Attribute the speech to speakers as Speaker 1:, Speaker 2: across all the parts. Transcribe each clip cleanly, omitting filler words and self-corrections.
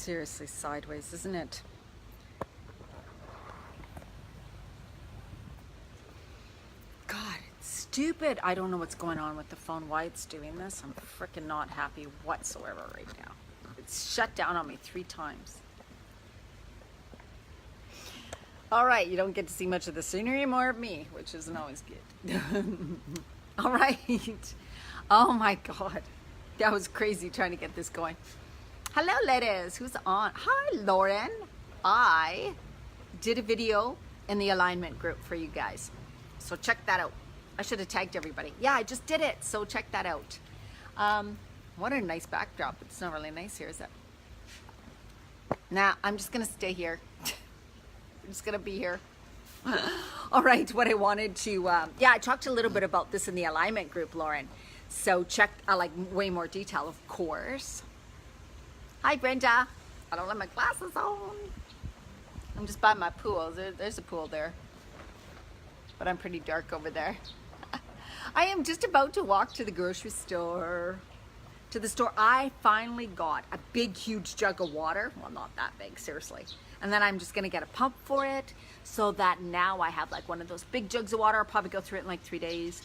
Speaker 1: seriously sideways, isn't it? God, it's stupid. I don't know what's going on with the phone, why it's doing this. I'm freaking not happy whatsoever right now. It's shut down on me 3 times. All right, you don't get to see much of the scenery, more of me, which isn't always good. All right. Oh my God. That was crazy trying to get this going. Hello, ladies. Who's on? Hi, Lauren. I did a video in the alignment group for you guys. So check that out. I should have tagged everybody. Yeah, I just did it. So check that out. What a nice backdrop. It's not really nice here, is it? Nah, I'm just going to stay here. I'm just going to be here. All right, what I wanted to, I talked a little bit about this in the alignment group, Lauren. So check, like way more detail, of course. Hi, Brenda. I don't have my glasses on. I'm just by my pool. There's a pool there. But I'm pretty dark over there. I am just about to walk to the grocery store. To the store. I finally got a big, huge jug of water. Well, not that big, seriously. And then I'm just going to get a pump for it so that now I have like one of those big jugs of water. I'll probably go through it in like 3 days.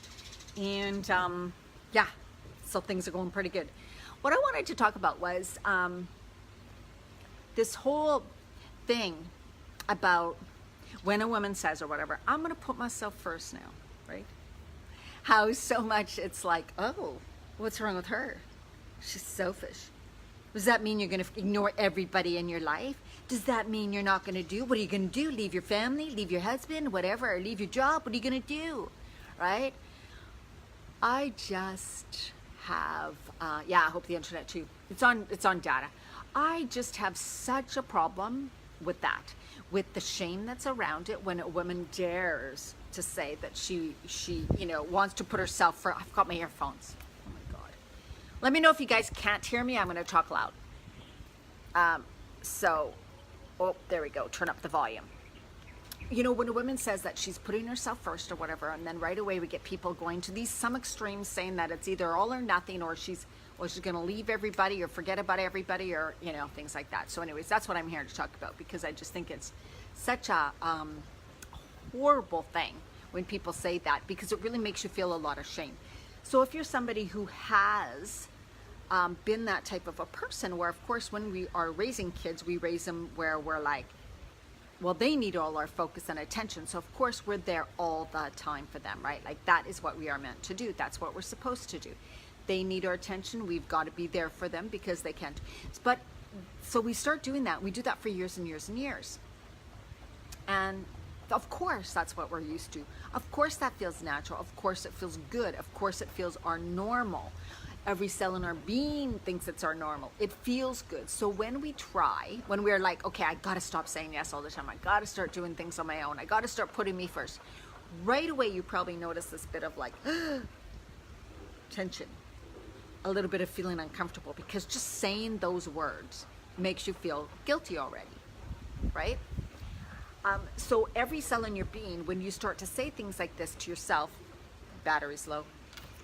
Speaker 1: And yeah, so things are going pretty good. What I wanted to talk about was this whole thing about when a woman says or whatever, I'm going to put myself first now, right? How so much it's like, oh, what's wrong with her? She's selfish. Does that mean you're going to ignore everybody in your life? Does that mean you're not going to do? What are you going to do? Leave your family, leave your husband, whatever, or leave your job? What are you going to do? Right? I just have, I hope the internet too. It's on data. I just have such a problem with that, with the shame that's around it when a woman dares to say that she wants to put herself first. I've got my earphones. Oh my God. Let me know if you guys can't hear me. I'm going to talk loud. Oh, there we go. Turn up the volume. You know, when a woman says that she's putting herself first or whatever, and then right away we get people going to some extremes saying that it's either all or nothing, or she's going to leave everybody or forget about everybody, or, things like that. So anyways, that's what I'm here to talk about, because I just think it's such a horrible thing when people say that, because it really makes you feel a lot of shame. So if you're somebody who has been that type of a person, where of course when we are raising kids, we raise them where we're like, well, they need all our focus and attention. So of course we're there all the time for them, right? Like that is what we are meant to do. That's what we're supposed to do. They need our attention. We've got to be there for them because they can't. But so we start doing that. We do that for years and years and years. And of course, that's what we're used to. Of course, that feels natural. Of course, it feels good. Of course, it feels our normal. Every cell in our being thinks it's our normal. It feels good. So when we're like, okay, I got to stop saying yes all the time. I got to start doing things on my own. I got to start putting me first. Right away, you probably notice this bit of like tension, a little bit of feeling uncomfortable, because just saying those words makes you feel guilty already, right? So every cell in your being, when you start to say things like this to yourself, battery's low,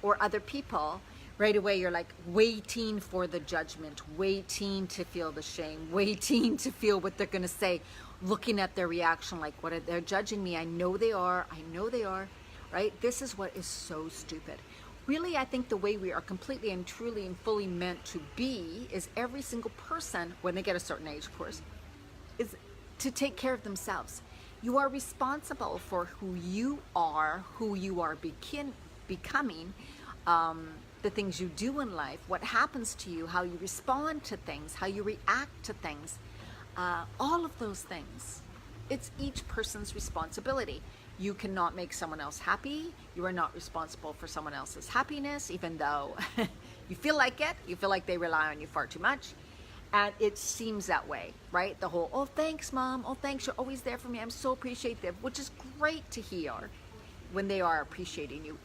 Speaker 1: or other people, right away you're like waiting for the judgment, waiting to feel the shame, waiting to feel what they're going to say, looking at their reaction like, what are they judging me? I know they are, right? This is what is so stupid. Really, I think the way we are completely and truly and fully meant to be is every single person, when they get a certain age, of course, is to take care of themselves. You are responsible for who you are becoming, the things you do in life, what happens to you, how you respond to things, how you react to things, all of those things. It's each person's responsibility. You cannot make someone else happy. You are not responsible for someone else's happiness, even though you feel like it. You feel like they rely on you far too much. And it seems that way, right? The whole, oh, thanks, Mom. Oh, thanks. You're always there for me. I'm so appreciative, which is great to hear when they are appreciating you.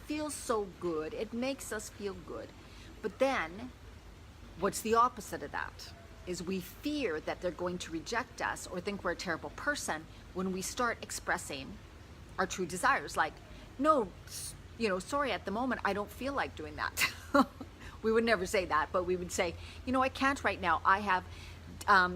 Speaker 1: Feels so good. It makes us feel good. But then what's the opposite of that? Is we fear that they're going to reject us or think we're a terrible person when we start expressing our true desires. Like, no, sorry, at the moment, I don't feel like doing that. We would never say that, but we would say, I can't right now. I have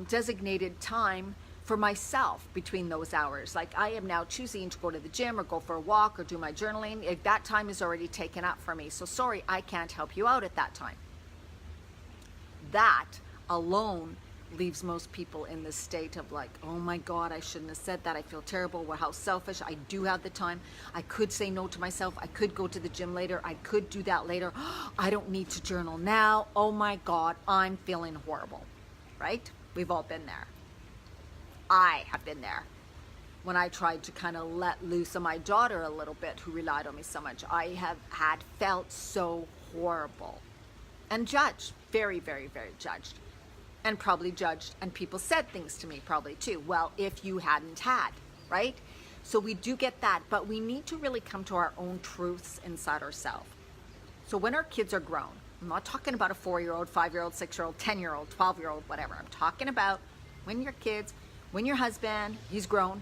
Speaker 1: designated time for myself between those hours. Like I am now choosing to go to the gym or go for a walk or do my journaling. That time is already taken up for me. So sorry, I can't help you out at that time. That alone leaves most people in this state of like, oh my God, I shouldn't have said that. I feel terrible. Well, how selfish. I do have the time. I could say no to myself. I could go to the gym later. I could do that later. I don't need to journal now. Oh my God, I'm feeling horrible, right? We've all been there. I have been there. When I tried to kind of let loose of my daughter a little bit, who relied on me so much, I have felt so horrible and judged, very, very, very judged. And probably judged, and people said things to me probably too. Well, if you hadn't had, right? So we do get that, but we need to really come to our own truths inside ourselves. So when our kids are grown, I'm not talking about a 4-year-old, 5-year-old, 6-year-old, 10-year-old, 12-year-old, whatever. I'm talking about when your kids, when your husband, he's grown,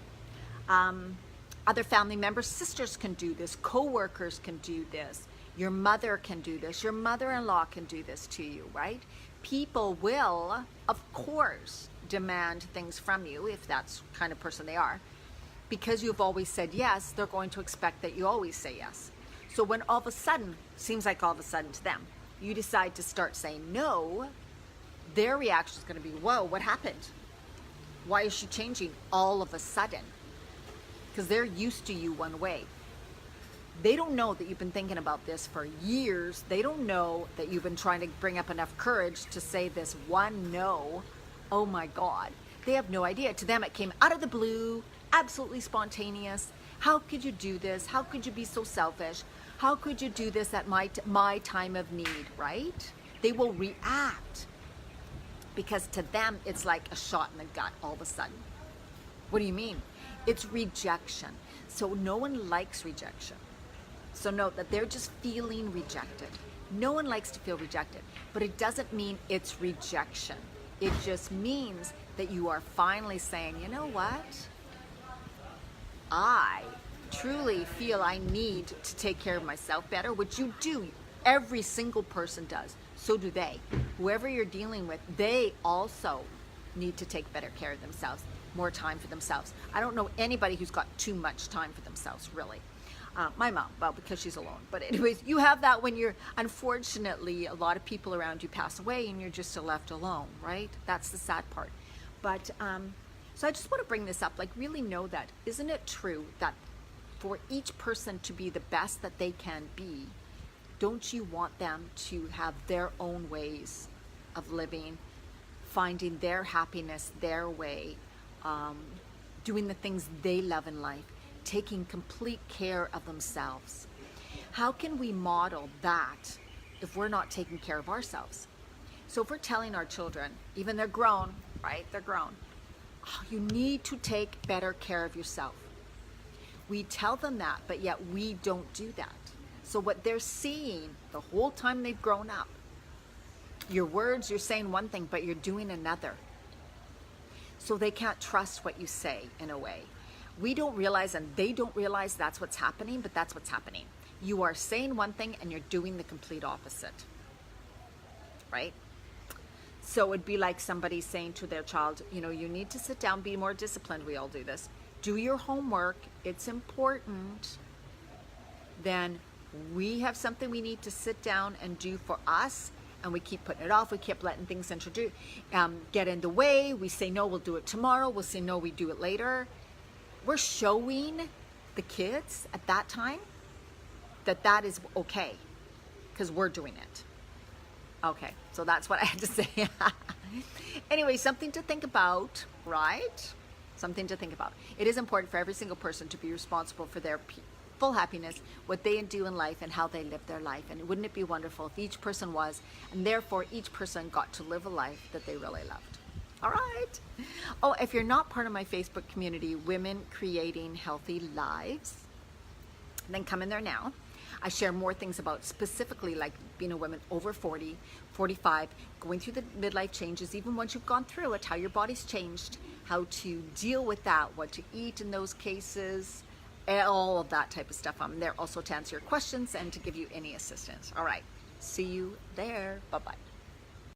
Speaker 1: other family members, sisters can do this, co-workers can do this, your mother can do this, your mother-in-law can do this to you, right? People will, of course, demand things from you if that's the kind of person they are. Because you've always said yes, they're going to expect that you always say yes. So when all of a sudden, seems like all of a sudden to them, you decide to start saying no, their reaction is going to be, whoa, what happened? Why is she changing all of a sudden? Because they're used to you one way. They don't know that you've been thinking about this for years. They don't know that you've been trying to bring up enough courage to say this one no. Oh my God. They have no idea. To them, it came out of the blue, absolutely spontaneous. How could you do this? How could you be so selfish? How could you do this at my time of need, right? They will react because to them, it's like a shot in the gut all of a sudden. What do you mean? It's rejection. So no one likes rejection. So note that they're just feeling rejected. No one likes to feel rejected, but it doesn't mean it's rejection. It just means that you are finally saying, you know what? I truly feel I need to take care of myself better, which you do. Every single person does. So do they. Whoever you're dealing with, they also need to take better care of themselves, more time for themselves. I don't know anybody who's got too much time for themselves, really. My mom, well, because she's alone. But anyways, you have that when you're, unfortunately, a lot of people around you pass away and you're just left alone, right? That's the sad part. But, so I just want to bring this up, like really know that, isn't it true that for each person to be the best that they can be, don't you want them to have their own ways of living, finding their happiness their way, doing the things they love in life, taking complete care of themselves? How can we model that if we're not taking care of ourselves? So if we're telling our children, even they're grown, right? They're grown. Oh, you need to take better care of yourself. We tell them that, but yet we don't do that. So what they're seeing the whole time they've grown up, your words, you're saying one thing, but you're doing another. So they can't trust what you say in a way. We don't realize, and they don't realize that's what's happening, but that's what's happening. You are saying one thing and you're doing the complete opposite, right? So it'd be like somebody saying to their child, you know, you need to sit down, be more disciplined. We all do this. Do your homework. It's important. Then we have something we need to sit down and do for us, and we keep putting it off. We keep letting things get in the way. We say, no, we'll do it tomorrow. We'll say, no, we do it later. We're showing the kids at that time that that is okay because we're doing it. Okay, so that's what I had to say. Anyway, something to think about, right? Something to think about. It is important for every single person to be responsible for their full happiness, what they do in life and how they live their life. And wouldn't it be wonderful if each person was, and therefore each person got to live a life that they really loved. All right. Oh, if you're not part of my Facebook community, Women Creating Healthy Lives, then come in there now. I share more things about specifically like being a woman over 40, 45, going through the midlife changes, even once you've gone through it, how your body's changed, how to deal with that, what to eat in those cases, all of that type of stuff. I'm there also to answer your questions and to give you any assistance. All right. See you there. Bye-bye.